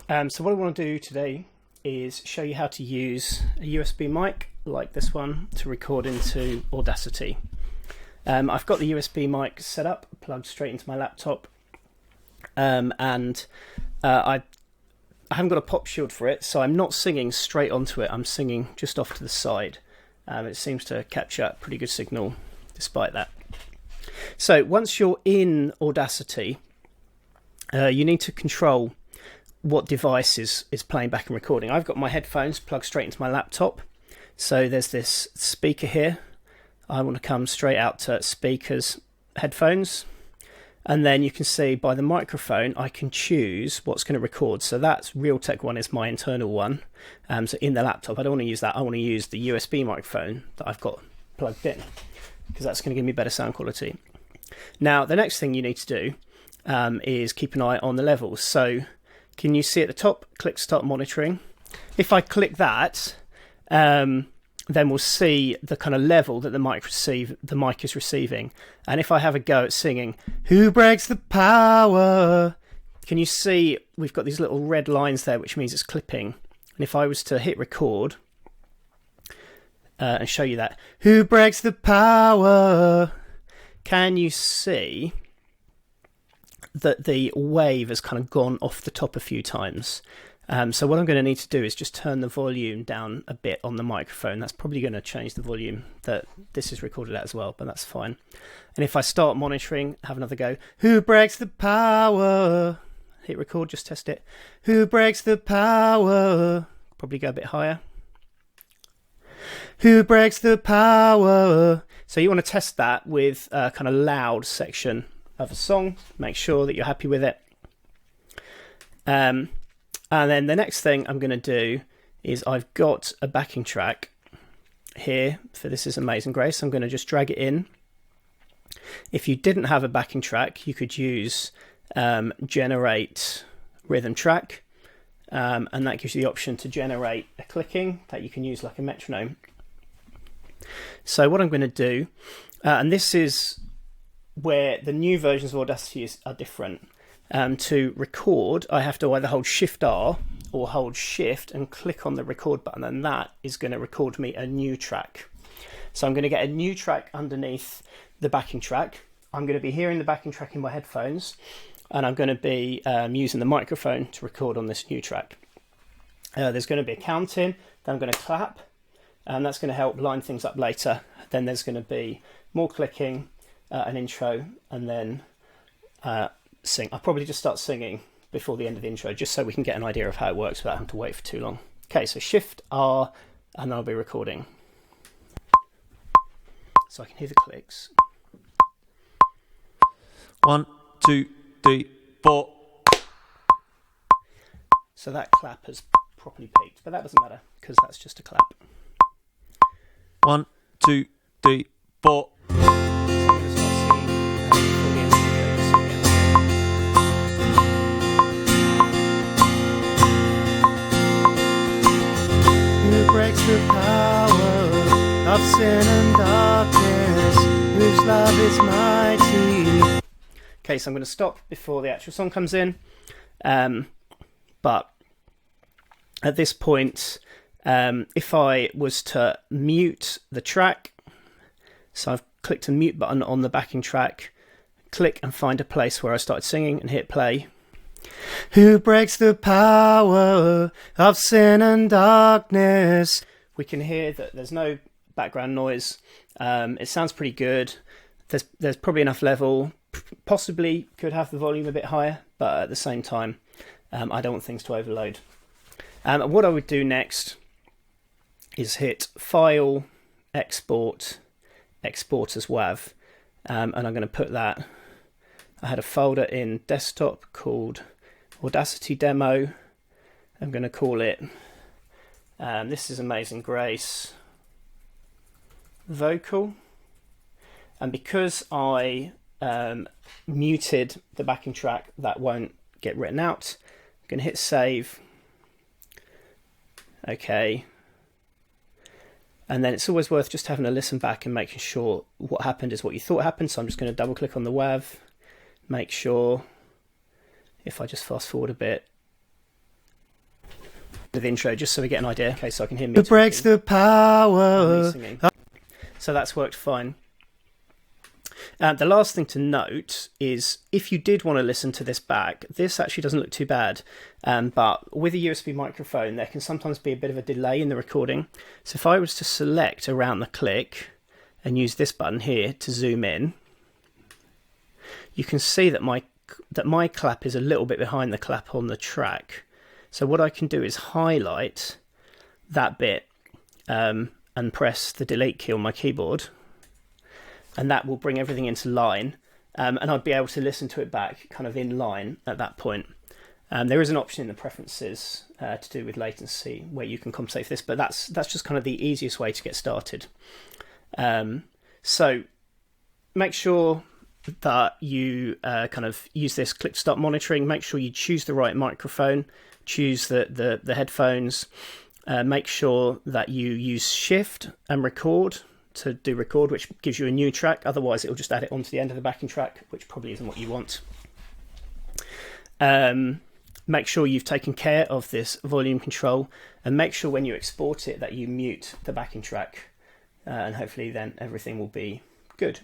So what I want to do today is show you how to use a USB mic like this one to record into Audacity. I've got the USB mic set up, plugged straight into my laptop, and I haven't got a pop shield for it, so I'm not singing straight onto it. I'm singing just off to the side. It seems to capture a pretty good signal despite that. So once you're in Audacity, you need to control what device is playing back and recording. I've got my headphones plugged straight into my laptop, so there's this speaker here. I want to come straight out to speakers, headphones, and then you can see by the microphone I can choose what's going to record. So that's Realtek one is my internal one. So in the laptop I don't want to use that, I want to use the USB microphone that I've got plugged in, because that's going to give me better sound quality. Now the next thing you need to do is keep an eye on the levels. So can you see at the top, click start monitoring? If I click that, then we'll see the kind of level that the mic is receiving. And if I have a go at singing, "Who breaks the power?" Can you see we've got these little red lines there, which means it's clipping. And if I was to hit record and show you that, "Who breaks the power?" Can you see that the wave has kind of gone off the top a few times? So what I'm going to need to do is just turn the volume down a bit on the microphone. That's probably going to change the volume that this is recorded at as well, but that's fine. And if I start monitoring, have another go. "Who breaks the power?" Hit record, just test it. "Who breaks the power?" Probably go a bit higher. "Who breaks the power?" So you want to test that with a kind of loud section of a song. Make sure that you're happy with it. And then the next thing I'm going to do is I've got a backing track here for This Is Amazing Grace. I'm going to just drag it in. If you didn't have a backing track, you could use generate rhythm track, and that gives you the option to generate a clicking that you can use like a metronome. So what I'm going to do, and this is where the new versions of Audacity are different. To record, I have to either hold Shift R or hold Shift and click on the record button, and that is going to record me a new track. So I'm going to get a new track underneath the backing track. I'm going to be hearing the backing track in my headphones, and I'm going to be using the microphone to record on this new track. There's going to be a count-in, then I'm going to clap, and that's going to help line things up later. Then there's going to be more clicking, an intro, and then sing. I'll probably just start singing before the end of the intro, just so we can get an idea of how it works without having to wait for too long. Okay, so Shift R, and then I'll be recording. So I can hear the clicks. 1, 2, 3, 4. So that clap has properly peaked, but that doesn't matter because that's just a clap. 1, 2, 3, 4. Who breaks the power of sin and darkness, whose love is mighty? Okay, so I'm going to stop before the actual song comes in. But at this point, if I was to mute the track, so I've clicked the mute button on the backing track, click and find a place where I started singing and hit play. Who breaks the power of sin and darkness? We can hear that there's no background noise. It sounds pretty good. There's probably enough level. Possibly could have the volume a bit higher, but at the same time, I don't want things to overload. What I would do next is hit File, Export, Export as WAV, and I'm going to put that. I had a folder in desktop called Audacity Demo. I'm going to call it This Is Amazing Grace Vocal. And because I muted the backing track, that won't get written out. I'm going to hit save. Okay. And then it's always worth just having a listen back and making sure what happened is what you thought happened. So I'm just going to double click on the WAV, make sure, if I just fast forward a bit, the intro just so we get an idea. Okay, so I can hear me. It breaks the power. Singing. So that's worked fine. The last thing to note is if you did want to listen to this back, this actually doesn't look too bad. But with a USB microphone, there can sometimes be a bit of a delay in the recording. So if I was to select around the click and use this button here to zoom in, you can see that my clap is a little bit behind the clap on the track. So what I can do is highlight that bit and press the delete key on my keyboard, and that will bring everything into line, and I'd be able to listen to it back kind of in line at that point. There is an option in the preferences to do with latency where you can compensate for this, but that's just kind of the easiest way to get started. So make sure that you kind of use this click to start monitoring. Make sure you choose the right microphone, choose the headphones, make sure that you use shift and record to do record, which gives you a new track. Otherwise it'll just add it onto the end of the backing track, which probably isn't what you want. Make sure you've taken care of this volume control, and make sure when you export it that you mute the backing track, and hopefully then everything will be good.